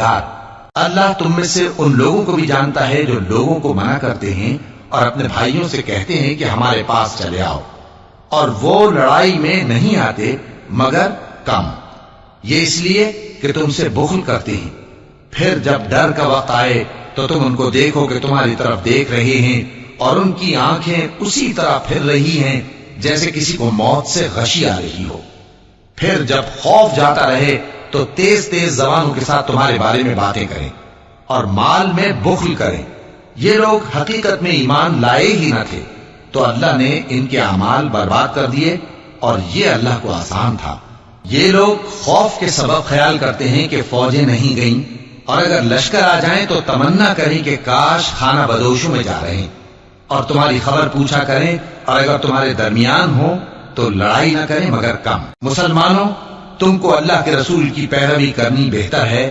پروردگار، اللہ تم میں سے ان لوگوں کو بھی جانتا ہے جو لوگوں کو منع کرتے ہیں اور اپنے بھائیوں سے کہتے ہیں کہ ہمارے پاس چلے آؤ، اور وہ لڑائی میں نہیں آتے مگر کم، یہ اس لیے کہ تم سے بخل کرتے ہیں۔ پھر جب ڈر کا وقت آئے تو تم ان کو دیکھو کہ تمہاری طرف دیکھ رہے ہیں، اور ان کی آنکھیں اسی طرح پھر رہی ہیں جیسے کسی کو موت سے غشی آ رہی ہو۔ پھر جب خوف جاتا رہے تو تیز تیز زبانوں کے ساتھ تمہارے بارے میں باتیں کریں اور مال میں بخل کریں۔ یہ لوگ حقیقت میں ایمان لائے ہی نہ تھے، تو اللہ نے ان کے اعمال برباد کر دیے، اور یہ اللہ کو آسان تھا۔ یہ لوگ خوف کے سبب خیال کرتے ہیں کہ فوجیں نہیں گئیں، اور اگر لشکر آ جائیں تو تمنا کریں کہ کاش خانہ بدوشوں میں جا رہے ہیں، اور تمہاری خبر پوچھا کریں، اور اگر تمہارے درمیان ہو تو لڑائی نہ کریں مگر کم۔ مسلمانوں، تم کو اللہ کے رسول کی پیروی کرنی بہتر ہے